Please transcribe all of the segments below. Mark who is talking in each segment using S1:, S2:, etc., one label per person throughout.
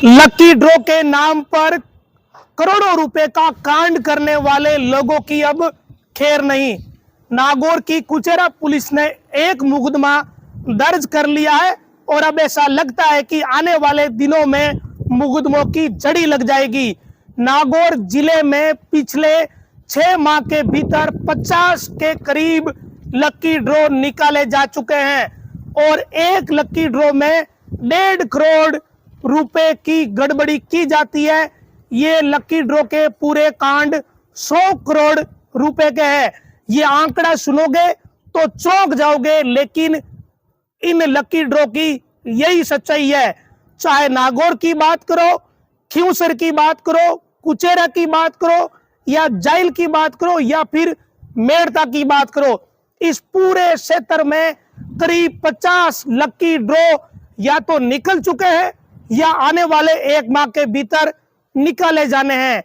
S1: Lucky draw के नाम पर करोड़ों रुपए का कांड करने वाले लोगों की अब खैर नहीं। नागौर की कुचेरा पुलिस ने एक मुकदमा दर्ज कर लिया है और अब ऐसा लगता है कि आने वाले दिनों में मुकदमों की जड़ी लग जाएगी। नागौर जिले में पिछले 6 माह के भीतर 50 के करीब लकी ड्रॉ निकाले जा चुके हैं और एक लकी ड्रॉ में 1.5 करोड़ रुपए की गड़बड़ी की जाती है। ये लकी ड्रॉ के पूरे कांड 100 करोड़ रुपए के हैं। ये आंकड़ा सुनोगे तो चौंक जाओगे, लेकिन इन लकी ड्रॉ की यही सच्चाई है। चाहे नागौर की बात करो, खियूसर की बात करो, कुचेरा की बात करो या जाइल की बात करो या फिर मेड़ता की बात करो, इस पूरे क्षेत्र में करीब 50 लकी ड्रॉ या तो निकल चुके हैं या आने वाले 1 माह के भीतर निकाले जाने हैं।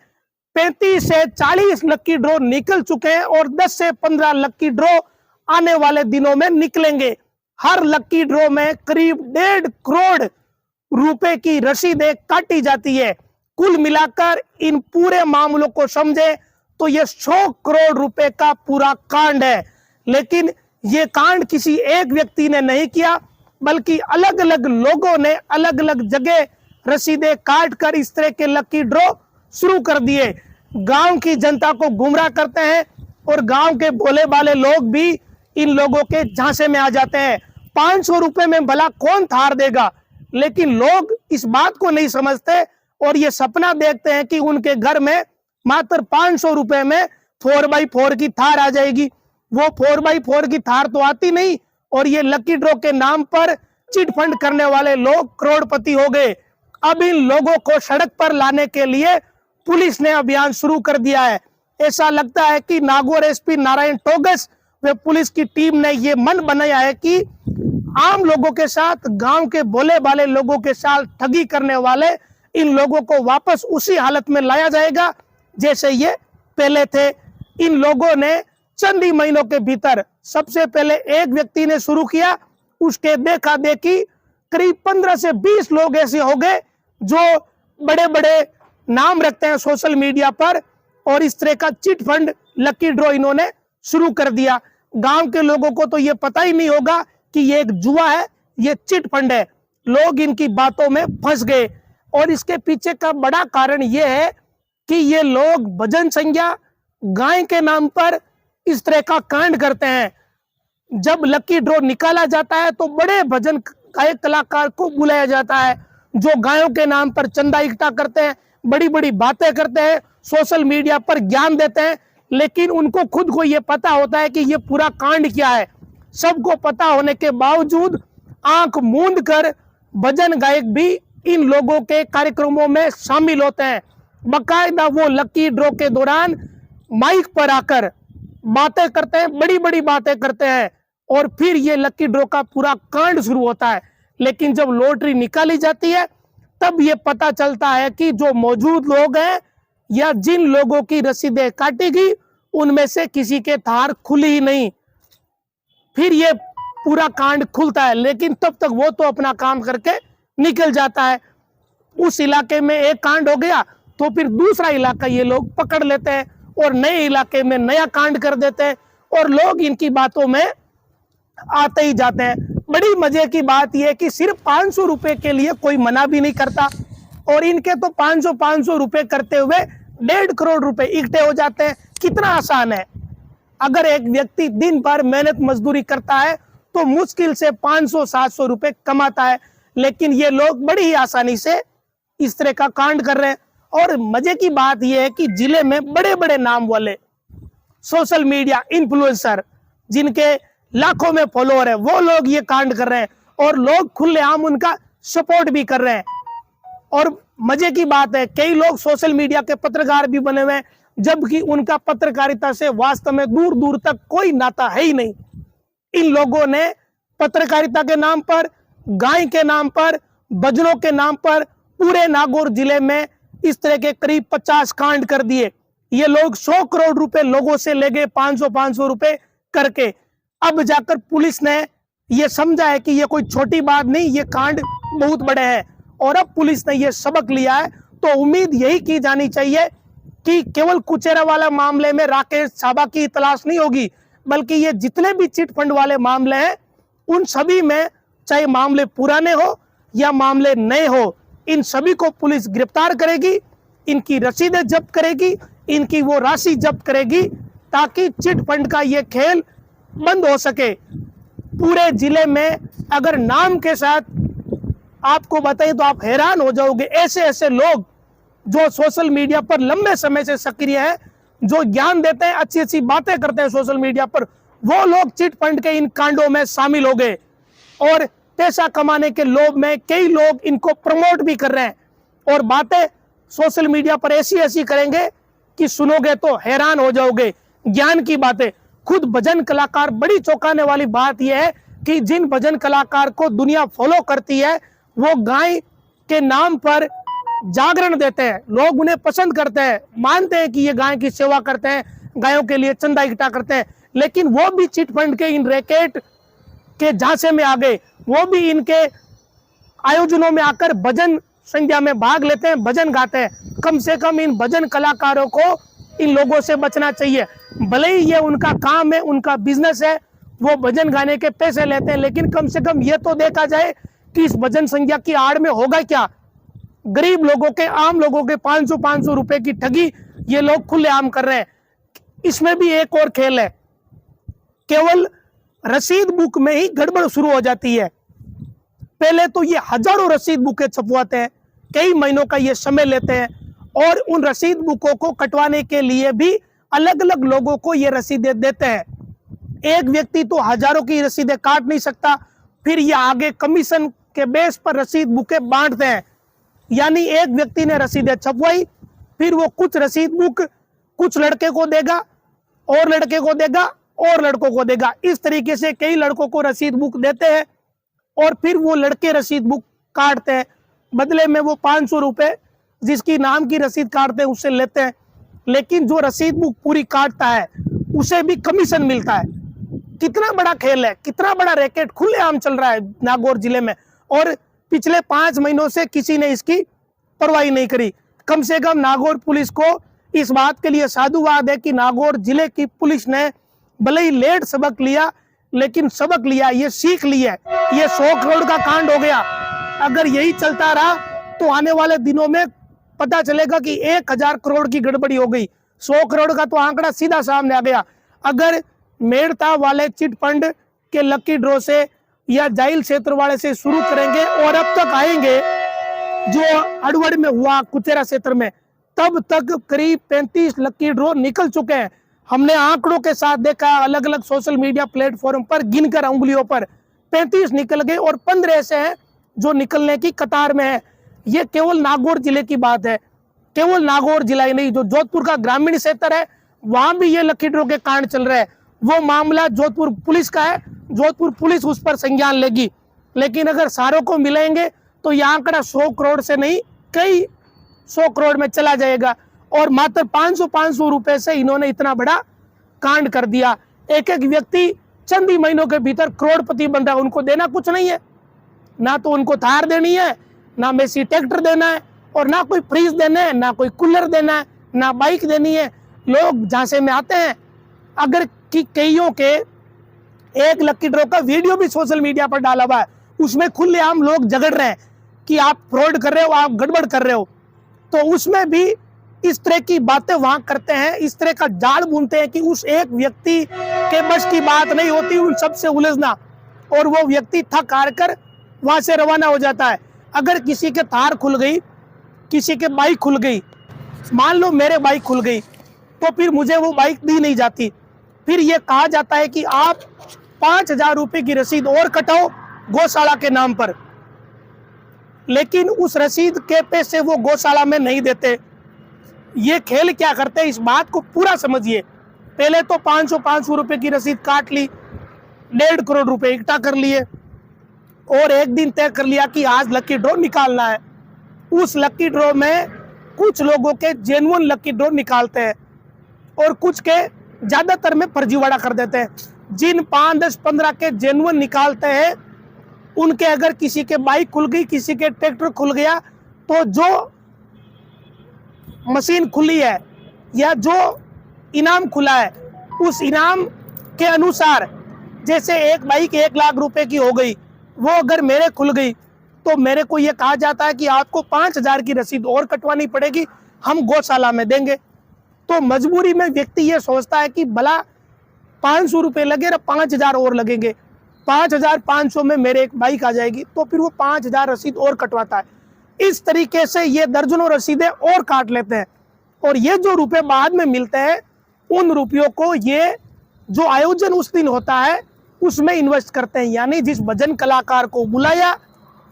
S1: 35 से 40 लकी ड्रॉ निकल चुके हैं और 10 से 15 लकी ड्रॉ आने वाले दिनों में निकलेंगे। हर लकी ड्रॉ में करीब 1.5 करोड़ रुपए की रसीदें काटी जाती है। कुल मिलाकर इन पूरे मामलों को समझे तो यह 100 करोड़ रुपए का पूरा कांड है। लेकिन यह कांड किसी एक व्यक्ति ने नहीं किया, बल्कि अलग अलग लोगों ने अलग अलग जगह रसीदें काट कर इस तरह के लकी ड्रॉ शुरू कर दिए। गांव की जनता को गुमराह करते हैं और गांव के भोले भाले लोग भी इन लोगों के झांसे में आ जाते हैं। 500 रुपए में भला कौन थार देगा, लेकिन लोग इस बात को नहीं समझते और ये सपना देखते हैं कि उनके घर में मात्र 500 रुपए में 4x4 की थार आ जाएगी। वो 4x4 की थार तो आती नहीं और ये लकी ड्रॉ के नाम पर चिट फंड करने वाले लोग करोड़पति हो गए। अब इन लोगों को सड़क पर लाने के लिए पुलिस ने अभियान शुरू कर दिया है। ऐसा लगता है कि नागौर एसपी नारायण टोगस व पुलिस की टीम ने यह मन बनाया है कि आम लोगों के साथ, गांव के भोले भाले लोगों के साथ ठगी करने वाले इन लोगों को वापस उसी हालत में लाया जाएगा जैसे ये पहले थे। इन लोगों ने चंद ही महीनों के भीतर सबसे पहले एक व्यक्ति ने शुरू किया, उसके देखा देखी करीब 15 से 20 लोग ऐसे हो गए जो बड़े बड़े नाम रखते हैं सोशल मीडिया पर और इस तरह का चिट फंड लकी ड्रॉ इन्होंने शुरू कर दिया। गांव के लोगों को तो ये पता ही नहीं होगा कि ये एक जुआ है, ये चिट फंड है। लोग इनकी बातों में फंस गए और इसके पीछे का बड़ा कारण ये है कि ये लोग भजन संज्ञा गाय के नाम पर इस तरह का कांड करते हैं। जब लकी ड्रॉ निकाला जाता है तो बड़े भजन गायक कलाकार को बुलाया जाता है जो गायों के नाम पर चंदा इकट्ठा करते हैं, बड़ी बड़ी बातें करते हैं, सोशल मीडिया पर ज्ञान देते हैं, लेकिन उनको खुद को ये पता होता है कि ये पूरा कांड क्या है। सबको पता होने के बावजूद आंख मूंद कर भजन गायक भी इन लोगों के कार्यक्रमों में शामिल होते हैं। बाकायदा वो लकी ड्रॉ के दौरान माइक पर आकर बातें करते हैं, बड़ी बड़ी बातें करते हैं और फिर ये लकी ड्रॉ का पूरा कांड शुरू होता है। लेकिन जब लॉटरी निकाली जाती है तब ये पता चलता है कि जो मौजूद लोग हैं या जिन लोगों की रसीदें काटी गई उनमें से किसी के थार खुली ही नहीं। फिर ये पूरा कांड खुलता है, लेकिन तब तक वो तो अपना काम करके निकल जाता है। उस इलाके में एक कांड हो गया तो फिर दूसरा इलाका ये लोग पकड़ लेते हैं और नए इलाके में नया कांड कर देते हैं और लोग इनकी बातों में आते ही जाते हैं। बड़ी मजे की बात यह है कि सिर्फ 500 रुपए के लिए कोई मना भी नहीं करता और इनके तो 500 रुपए करते हुए 1.5 करोड़ रुपए इकट्ठे हो जाते हैं। कितना आसान है। अगर एक व्यक्ति दिन भर मेहनत मजदूरी करता है तो मुश्किल से 500-700 रुपए कमाता है, लेकिन ये लोग बड़ी ही आसानी से इस तरह का कांड कर रहे हैं। और मजे की बात यह है कि जिले में बड़े बड़े नाम वाले सोशल मीडिया इन्फ्लुएंसर जिनके लाखों में फॉलोअर है वो लोग ये कांड कर रहे हैं और लोग खुलेआम उनका सपोर्ट भी कर रहे हैं। और मजे की बात है कई लोग सोशल मीडिया के पत्रकार भी बने हुए हैं, जबकि उनका पत्रकारिता से वास्तव में दूर दूर तक कोई नाता है ही नहीं। इन लोगों ने पत्रकारिता के नाम पर, गाय के नाम पर, भजनों के नाम पर पूरे नागौर जिले में इस तरह के करीब 50 कांड कर दिए। ये लोग 100 करोड़ रुपए लोगों से ले गए 500 रुपए करके। अब जाकर पुलिस ने ये समझा है कि ये कोई छोटी बात नहीं, ये कांड बहुत बड़े हैं और अब पुलिस ने यह सबक लिया है, तो उम्मीद यही की जानी चाहिए कि केवल कुचेरा वाला मामले में राकेश छाबा की तलाश नहीं होगी, बल्कि ये जितने भी चिट फंड वाले मामले हैं उन सभी में, चाहे मामले पुराने हो या मामले नए हो, इन सभी को पुलिस गिरफ्तार करेगी, इनकी रसीदें जब्त करेगी, इनकी वो राशि जब्त करेगी, ताकि चिट फंड का ये खेल बंद हो सके। पूरे जिले में अगर नाम के साथ आपको बताएं तो आप हैरान हो जाओगे, ऐसे ऐसे लोग जो सोशल मीडिया पर लंबे समय से सक्रिय हैं, जो ज्ञान देते हैं, अच्छी अच्छी बातें करते हैं सोशल मीडिया पर, वो लोग चिट फंड के इन कांडों में शामिल हो गए और पैसा कमाने के लोभ में कई लोग इनको प्रमोट भी कर रहे हैं और बातें सोशल मीडिया पर ऐसी ऐसी करेंगे कि सुनोगे तो हैरान हो जाओगे, ज्ञान की बातें। खुद भजन कलाकार, बड़ी चौंकाने वाली बात यह है कि जिन भजन कलाकार को दुनिया फॉलो करती है वो गाय के नाम पर जागरण देते हैं, लोग उन्हें पसंद करते हैं, मानते हैं कि ये गाय की सेवा करते हैं, गायों के लिए चंदा इकट्ठा करते हैं, लेकिन वो भी चिट फंड के इन रैकेट के झांसे में आ गए, वो भी इनके आयोजनों में आकर भजन संध्या में भाग लेते हैं, भजन गाते हैं। कम से कम इन भजन कलाकारों को इन लोगों से बचना चाहिए। भले ही ये उनका काम है, उनका बिजनेस है, वो भजन गाने के पैसे लेते हैं, लेकिन कम से कम ये तो देखा जाए कि इस भजन संध्या की आड़ में होगा क्या। गरीब लोगों के, आम लोगों के 500 रुपए की ठगी ये लोग खुलेआम कर रहे हैं। इसमें भी एक और खेल है, केवल रसीद बुक में ही गड़बड़ शुरू हो जाती है। पहले तो ये हजारों रसीद बुकें छपवाते हैं, कई महीनों का ये समय लेते हैं और उन रसीद बुकों को कटवाने के लिए भी अलग अलग लोगों को ये रसीदें देते हैं। एक व्यक्ति तो हजारों की रसीदें काट नहीं सकता, फिर ये आगे कमीशन के बेस पर रसीद बुकें बांटते हैं। यानी एक व्यक्ति ने रसीदें छपवाई, फिर वो कुछ रसीद बुक कुछ लड़के को देगा और लड़के को देगा और लड़कों को देगा, इस तरीके से कई लड़कों को रसीद बुक देते हैं और फिर वो लड़के रसीद बुक काटते हैं, बदले में वो 500 रुपए जिसकी नाम की रसीद काटते हैं उससे लेते हैं। लेकिन जो रसीद बुक पूरी काटता है उसे भी कमीशन मिलता है। कितना बड़ा खेल है, कितना बड़ा रैकेट खुलेआम चल रहा है नागौर जिले में, और पिछले 5 महीनों से किसी ने इसकी परवाह नहीं करी। कम से कम नागौर पुलिस को इस बात के लिए साधुवाद है कि नागौर जिले की पुलिस ने भले ही लेट सबक लिया, लेकिन सबक लिया, ये सीख लिया। ये 100 करोड़ का कांड हो गया, अगर यही चलता रहा तो आने वाले दिनों में पता चलेगा कि 1000 करोड़ की गड़बड़ी हो गई। 100 करोड़ का तो आंकड़ा सीधा सामने आ गया। अगर मेड़ता वाले चिट फंड के लकी ड्रॉ से या जाइल क्षेत्र वाले से शुरू करेंगे और अब तक आएंगे जो अड़वड़ में हुआ कुचेरा क्षेत्र में, तब तक करीब 35 लकी ड्रॉ निकल चुके हैं। हमने आंकड़ों के साथ देखा, अलग अलग सोशल मीडिया प्लेटफॉर्म पर गिनकर उंगलियों पर 35 निकल गए और 15 ऐसे हैं जो निकलने की कतार में है। ये केवल नागौर जिले की बात है, केवल नागौर जिला ही नहीं, जो जोधपुर का ग्रामीण क्षेत्र है वहां भी ये लकी ड्रॉ के कांड चल रहे हैं। वो मामला जोधपुर पुलिस का है, जोधपुर पुलिस उस पर संज्ञान लेगी, लेकिन अगर सारों को मिलेंगे तो यह आंकड़ा 100 करोड़ से नहीं कई 100 करोड़ में चला जाएगा। और मात्र 500 रुपए से इन्होंने इतना बड़ा कांड कर दिया। एक एक व्यक्ति चंद ही महीनों के भीतर करोड़पति बन रहा है। उनको देना कुछ नहीं है, ना तो उनको थार देनी है, ना मेसी ट्रैक्टर देना है, और ना कोई फ्रिज देना है, ना कोई कूलर देना है, ना बाइक देनी है। लोग झांसे में आते हैं। अगर कि कईयों के एक लकी ड्रॉ का वीडियो भी सोशल मीडिया पर डाला हुआ है, उसमें खुलेआम लोग झगड़ रहे हैं कि आप फ्रॉड कर रहे हो, आप गड़बड़ कर रहे हो, तो उसमें भी इस तरह की बातें वहां करते हैं, इस तरह का जाल बुनते हैं कि उस एक व्यक्ति के बस की बात नहीं होती उन सबसे उलझना, और वो व्यक्ति थक हार कर वहां से रवाना हो जाता है। अगर किसी के तार खुल गई, किसी के बाइक खुल गई, मान लो मेरे बाइक खुल गई, तो फिर मुझे वो बाइक दी नहीं जाती। फिर ये कहा जाता है कि आप 5000 रुपए की रसीद और कटाओ गौशाला के नाम पर, लेकिन उस रसीद के पैसे वो गौशाला में नहीं देते। ये खेल क्या करते हैं, इस बात को पूरा समझिए। पहले तो 500 रुपए की रसीद काट ली, 1.5 करोड़ रुपए इकट्ठा कर लिए और एक दिन तय कर लिया कि आज लकी ड्रॉ निकालना है। उस लकी ड्रॉ में कुछ लोगों के जेन्युइन लकी ड्रॉ निकालते हैं और कुछ के ज्यादातर में फर्जीवाड़ा कर देते हैं। जिन 5, 10, 15 के जेन्युइन निकालते हैं उनके अगर किसी के बाइक खुल गई, किसी के ट्रैक्टर खुल गया, तो जो मशीन खुली है या जो इनाम खुला है उस इनाम के अनुसार, जैसे एक बाइक 1 लाख रुपए की हो गई, वो अगर मेरे खुल गई तो मेरे को ये कहा जाता है कि आपको 5,000 की रसीद और कटवानी पड़ेगी, हम गौशाला में देंगे। तो मजबूरी में व्यक्ति ये सोचता है कि भला 500 रुपये लगे या 5,000 और लगेंगे, 5,500 में मेरे एक बाइक आ जाएगी, तो फिर वो 5,000 रसीद और कटवाता है। इस तरीके से ये दर्जनों रसीदें और काट लेते हैं, और ये जो रुपए बाद में मिलते हैं उन रुपयों को ये जो आयोजन उस दिन होता है उसमें इन्वेस्ट करते हैं। यानी जिस भजन कलाकार को बुलाया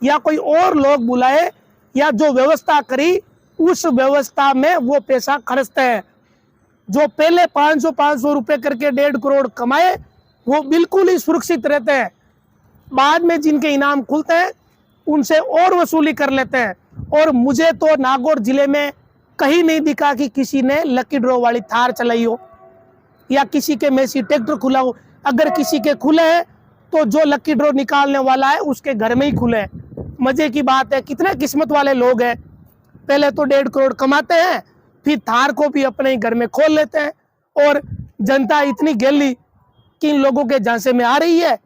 S1: या कोई और लोग बुलाए या जो व्यवस्था करी, उस व्यवस्था में वो पैसा खर्चते हैं। जो पहले 500 रुपए करके 1.5 करोड़ कमाए वो बिल्कुल ही सुरक्षित रहते हैं, बाद में जिनके इनाम खुलते हैं उनसे और वसूली कर लेते हैं। और मुझे तो नागौर जिले में कहीं नहीं दिखा कि किसी ने लकी ड्रॉ वाली थार चलाई हो या किसी के मेसी ट्रैक्टर खुला हो। अगर किसी के खुले हैं तो जो लकी ड्रॉ निकालने वाला है उसके घर में ही खुले हैं। मजे की बात है, कितने किस्मत वाले लोग हैं, पहले तो 1.5 करोड़ कमाते हैं, फिर थार को भी अपने ही घर में खोल लेते हैं। और जनता इतनी गेली कि इन लोगों के झांसे में आ रही है,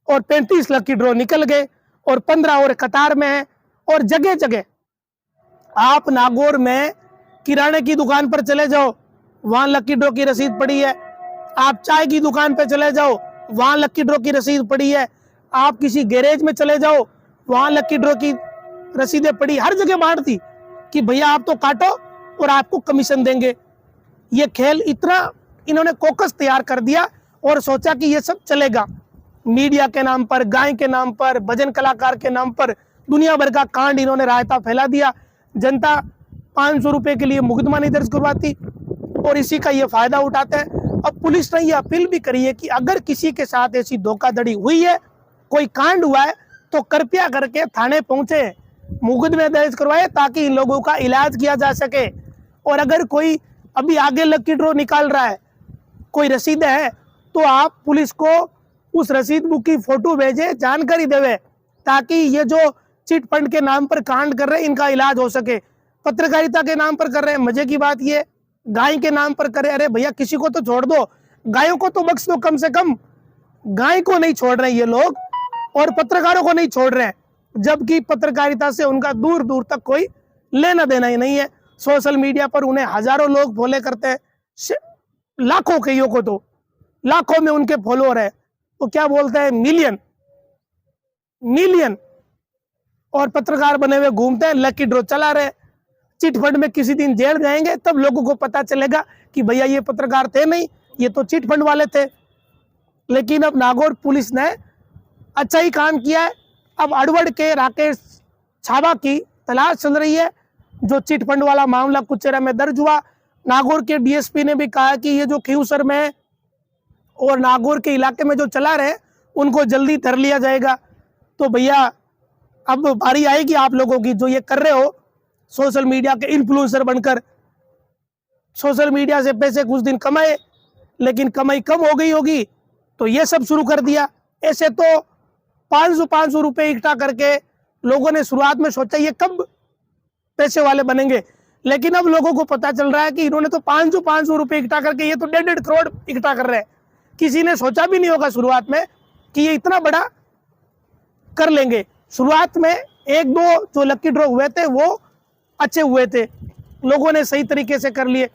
S1: और 35 लकी ड्रॉ निकल गए और 15 और कतार में है। और जगह जगह आप नागौर में किराने की दुकान पर चले जाओ, वहां लकी ड्रॉ की रसीद पड़ी है। आप चाय की दुकान पर चले जाओ, वहां लकी ड्रॉ की रसीद पड़ी है। आप किसी गैरेज में चले जाओ, वहां लकी ड्रॉ की रसीदें पड़ी। हर जगह बांट दी कि भैया आप तो काटो और आपको कमीशन देंगे। ये खेल इतना इन्होंने कोकस तैयार कर दिया और सोचा कि ये सब चलेगा। मीडिया के नाम पर, गाय के नाम पर, भजन कलाकार के नाम पर दुनिया भर का कांड इन्होंने रायता फैला दिया। जनता 500 रुपए के लिए मुकदमा नहीं दर्ज करवाती और इसी का ये फायदा उठाते हैं। अब पुलिस ने ये अपील भी करी है कि अगर किसी के साथ ऐसी धोखाधड़ी हुई है, कोई कांड हुआ है, तो कृपया करके थाने पहुंचे, मुकदमे दर्ज करवाए ताकि इन लोगों का इलाज किया जा सके। और अगर कोई अभी आगे लकी ड्रॉ निकाल रहा है, कोई रसीद है, तो आप पुलिस को उस रसीद बुक की फोटो भेजे, जानकारी देवे, ताकि ये जो चिट फंड के नाम पर कांड कर रहे हैं इनका इलाज हो सके। पत्रकारिता के नाम पर कर रहे हैं, मजे की बात ये गाय के नाम पर करे। अरे भैया किसी को तो छोड़ दो, गायों को तो बख्श दो कम से कम। गाय को नहीं छोड़ रहे ये लोग और पत्रकारों को नहीं छोड़ रहे हैं, जबकि पत्रकारिता से उनका दूर दूर तक कोई लेना देना ही नहीं है। सोशल मीडिया पर उन्हें हजारों लोग फॉलो करते हैं, लाखों कईयों को तो लाखों में उनके फॉलोअर है, तो क्या बोलते हैं मिलियन। और पत्रकार बने हुए घूमते हैं, लकी ड्रॉ चला रहे। चिट फंड में किसी दिन जेल जाएंगे तब लोगों को पता चलेगा कि भैया ये पत्रकार थे नहीं, ये तो चिट फंड वाले थे। लेकिन अब नागौर पुलिस ने अच्छा ही काम किया है। अब अड़वड़ के राकेश छाबा की तलाश चल रही है, जो चिट फंड वाला मामला कुचेरा में दर्ज हुआ। नागौर के डीएसपी ने भी कहा कि ये जो खियूसर में और नागौर के इलाके में जो चला रहे उनको जल्दी धर लिया जाएगा। तो भैया अब बारी आएगी आप लोगों की, जो ये कर रहे हो सोशल मीडिया के इन्फ्लुएंसर बनकर। सोशल मीडिया से पैसे कुछ दिन कमाए, लेकिन कमाई कम हो गई होगी तो ये सब शुरू कर दिया। ऐसे तो 500 रुपए इकट्ठा करके लोगों ने शुरुआत में सोचा ये कब पैसे वाले बनेंगे, लेकिन अब लोगों को पता चल रहा है कि इन्होंने तो 500 रुपए इकट्ठा करके ये तो 1.5 करोड़ इकट्ठा कर रहे हैं। किसी ने सोचा भी नहीं होगा शुरुआत में कि ये इतना बड़ा कर लेंगे। शुरुआत में 1-2 जो लकी ड्रॉ हुए थे वो अच्छे हुए थे, लोगों ने सही तरीके से कर लिए,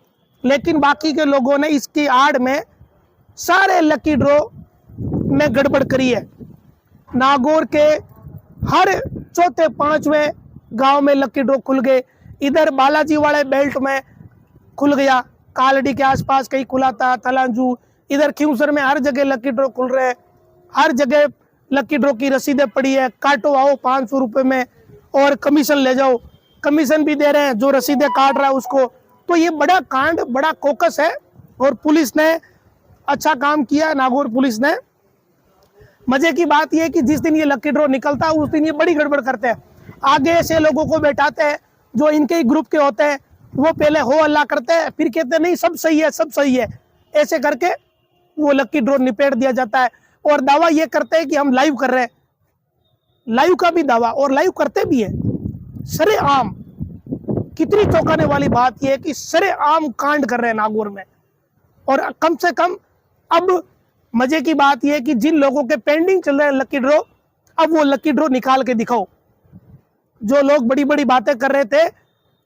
S1: लेकिन बाकी के लोगों ने इसकी आड़ में सारे लकी ड्रॉ में गड़बड़ करी है। नागौर के हर 4-5वें गांव में लकी ड्रॉ खुल गए। इधर बालाजी वाले बेल्ट में खुल गया, कालड़ी के आसपास कहीं खुला था, तलांजू, इधर खियूसर में हर जगह लकी ड्रॉ खुल रहे हैं। हर जगह लकी ड्रॉ की रसीदें पड़ी है, काटो आओ 500 रुपए में और कमीशन ले जाओ। कमीशन भी दे रहे हैं जो रसीदें काट रहा है उसको। तो ये बड़ा कांड, बड़ा कोकस है और पुलिस ने अच्छा काम किया। नागौर पुलिस ने, मजे की बात यह है कि जिस दिन ये लकी ड्रॉ निकलता है उस दिन ये बड़ी गड़बड़ करते हैं। आगे ऐसे लोगों को बैठाते हैं जो इनके ही ग्रुप के होते हैं, वो पहले हो अल्लाह करते हैं, फिर कहते हैं नहीं सब सही है, सब सही है। ऐसे करके वो लकी ड्रॉ निपेट दिया जाता है और दावा ये करते हैं कि हम लाइव कर रहे हैं। लाइव का भी दावा, और लाइव करते भी है सरेआम। कितनी चौंकाने वाली बात यह है कि सरेआम कांड कर रहे हैं नागौर में। और कम से कम अब मजे की बात यह है कि जिन लोगों के पेंडिंग चल रहे हैं लकी ड्रॉ, अब वो लकी ड्रॉ निकाल के दिखाओ। जो लोग बड़ी बड़ी बातें कर रहे थे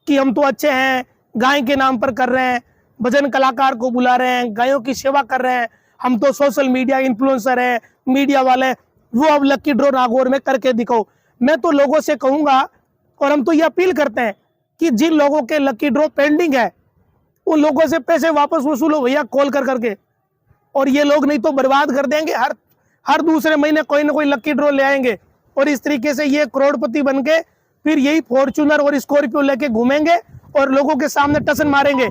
S1: कि हम तो अच्छे हैं, गाय के नाम पर कर रहे हैं, भजन कलाकार को बुला रहे हैं, गायों की सेवा कर रहे हैं, हम तो सोशल मीडिया इन्फ्लुएंसर हैं, मीडिया वाले, वो अब लकी ड्रॉ नागौर में करके दिखाओ। मैं तो लोगों से कहूंगा, और हम तो ये अपील करते हैं कि जिन लोगों के लकी ड्रॉ पेंडिंग है उन लोगों से पैसे वापस वसूलो भैया, कॉल कर करके। और ये लोग नहीं तो बर्बाद कर देंगे, हर दूसरे महीने कोई ना कोई लकी ड्रॉ ले आएंगे, और इस तरीके से ये करोड़पति बन के फिर यही फॉर्च्यूनर और स्कॉर्पियो लेके घूमेंगे और लोगों के सामने टसन मारेंगे।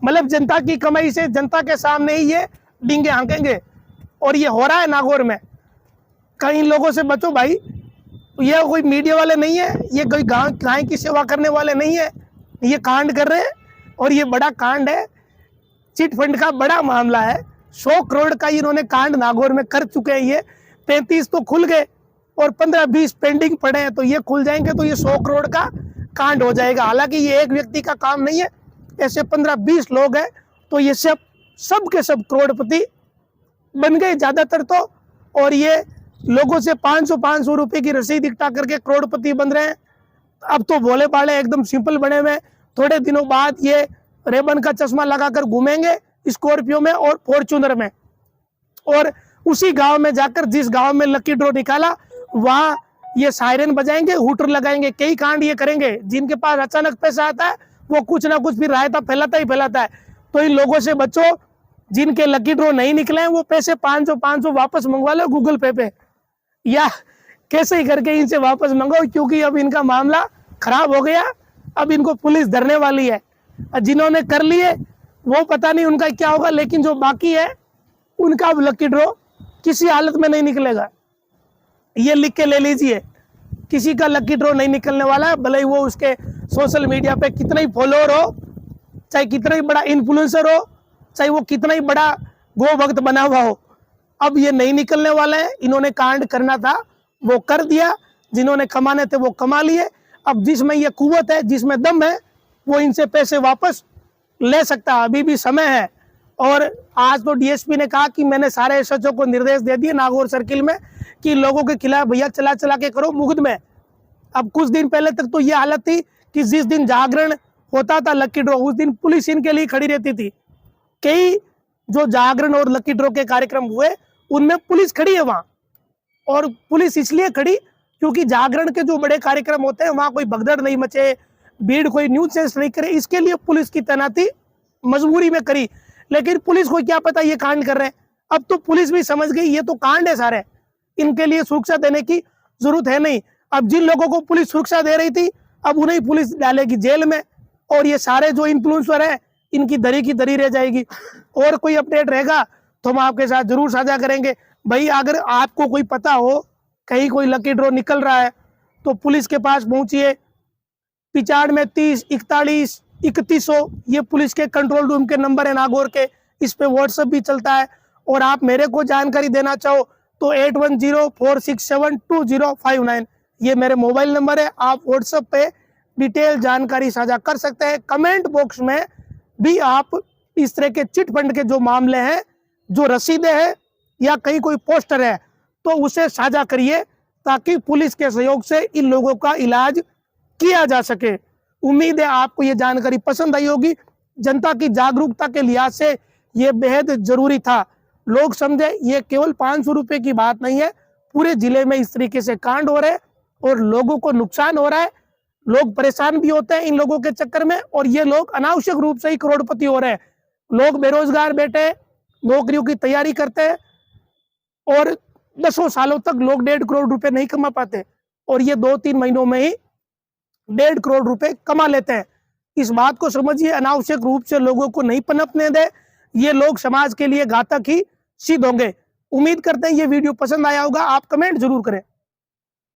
S1: मतलब जनता की कमाई से जनता के सामने ही ये डींगे हाँकेंगे, और ये हो रहा है नागौर में। कई लोगों से बचो भाई, ये कोई मीडिया वाले नहीं है, ये कोई गाय की सेवा करने वाले नहीं है, ये कांड कर रहे हैं। और ये बड़ा कांड है, चिट फंड का बड़ा मामला है। 100 करोड़ का इन्होंने कांड नागौर में कर चुके हैं। ये 35 तो खुल गए और 15-20 पेंडिंग पड़े हैं, तो ये खुल जाएंगे तो ये 100 करोड़ का कांड हो जाएगा। हालांकि ये एक व्यक्ति का काम नहीं है, ऐसे 15-20 लोग हैं, तो ये सब के सब करोड़पति बन गए ज़्यादातर तो। और ये लोगों से 500 रुपए की रसीद इकट्ठा करके करोड़पति बन रहे हैं। अब तो भोले भाले एकदम सिंपल बने हुए। थोड़े दिनों बाद ये रेबन का चश्मा लगाकर घूमेंगे स्कॉर्पियो में और फॉर्च्यूनर में, और उसी गांव में जाकर, जिस गांव में लकी ड्रॉ निकाला, वहां ये सायरन बजाएंगे, हूटर लगाएंगे। कई कांड ये करेंगे। जिनके पास अचानक पैसा आता है वो कुछ ना कुछ फिर रायता फैलाता ही फैलाता है। तो इन लोगों से बचो। जिनके लकी ड्रॉ नहीं निकले हैं वो पैसे 500 वापस मंगवा लो गूगल पे या कैसे ही करके इनसे वापस मंगाओ, क्योंकि अब इनका मामला खराब हो गया। अब इनको पुलिस धरने वाली है। जिन्होंने कर लिए वो पता नहीं उनका क्या होगा, लेकिन जो बाकी है उनका अब लकी ड्रॉ किसी हालत में नहीं निकलेगा। ये लिख के ले लीजिए, किसी का लकी ड्रॉ नहीं निकलने वाला है, भले ही वो उसके सोशल मीडिया पे कितना ही फॉलोअर हो, चाहे कितना ही बड़ा इन्फ्लुएंसर हो, चाहे वो कितना ही बड़ा गो भक्त बना हुआ हो। अब ये नहीं निकलने वाला है। इन्होंने कांड करना था वो कर दिया, जिन्होंने कमाने थे वो कमा लिए। अब जिसमें ये कुव्वत है, जिसमें दम है, वो इनसे पैसे वापस ले सकता है। अभी भी समय है। और आज तो डीएसपी ने कहा कि मैंने सारे एसएचओ को निर्देश दे दिए नागौर सर्किल में कि लोगों के खिलाफ भैया चला के करो मुकदमे। अब कुछ दिन पहले तक तो ये हालत थी कि जिस दिन जागरण होता था लकी ड्रॉ, उस दिन पुलिस इनके लिए खड़ी रहती थी। कई जो जागरण और लकी ड्रॉ के कार्यक्रम हुए उनमें पुलिस खड़ी है वहां, और पुलिस इसलिए खड़ी क्योंकि जागरण के जो बड़े कार्यक्रम होते हैं वहां कोई भगदड़ नहीं मचे, भीड़ कोई न्यूसेंस नहीं करे, इसके लिए पुलिस की तैनाती मजबूरी में करी। लेकिन पुलिस को क्या पता ये कांड कर रहे हैं। अब तो पुलिस भी समझ गई ये तो कांड है सारे, इनके लिए सुरक्षा देने की जरूरत है नहीं। अब जिन लोगों को पुलिस सुरक्षा दे रही थी अब उन्हें पुलिस डालेगी जेल में, और ये सारे जो इन्फ्लुएंसर है इनकी दरी की दरी रह जाएगी। और कोई अपडेट रहेगा तो हम आपके साथ जरूर साझा करेंगे। भाई अगर आपको कोई पता हो कहीं कोई लकी ड्रॉ निकल रहा है तो पुलिस के पास पहुंचिए। पिचाड़ में 30 41 3100 ये पुलिस के कंट्रोल रूम के नंबर है नागौर के। इस पे व्हाट्सएप भी चलता है। और आप मेरे को जानकारी देना चाहो तो 8104672059 ये मेरे मोबाइल नंबर है। आप व्हाट्सएप पे डिटेल जानकारी साझा कर सकते हैं। कमेंट बॉक्स में भी आप इस तरह के चिट फंड के जो मामले हैं, जो रसीदें हैं या कहीं कोई पोस्टर है, तो उसे साझा करिए ताकि पुलिस के सहयोग से इन लोगों का इलाज किया जा सके। उम्मीद है आपको ये जानकारी पसंद आई होगी। जनता की जागरूकता के लिहाज से ये बेहद जरूरी था। लोग समझे ये केवल 500 रुपए की बात नहीं है, पूरे जिले में इस तरीके से कांड हो रहे हैं और लोगों को नुकसान हो रहा है। लोग परेशान भी होते हैं इन लोगों के चक्कर में, और ये लोग अनावश्यक रूप से ही करोड़पति हो रहे हैं। लोग बेरोजगार बैठे नौकरियों की तैयारी करते हैं और 10 सालों तक लोग 1.5 करोड़ रुपए नहीं कमा पाते, और ये 2-3 महीनों में ही 1.5 करोड़ रुपए कमा लेते हैं। इस बात को समझिए, अनावश्यक रूप से लोगों को नहीं पनपने दे। ये लोग समाज के लिए घातक ही सिद्ध होंगे। उम्मीद करते हैं ये वीडियो पसंद आया होगा। आप कमेंट जरूर करें।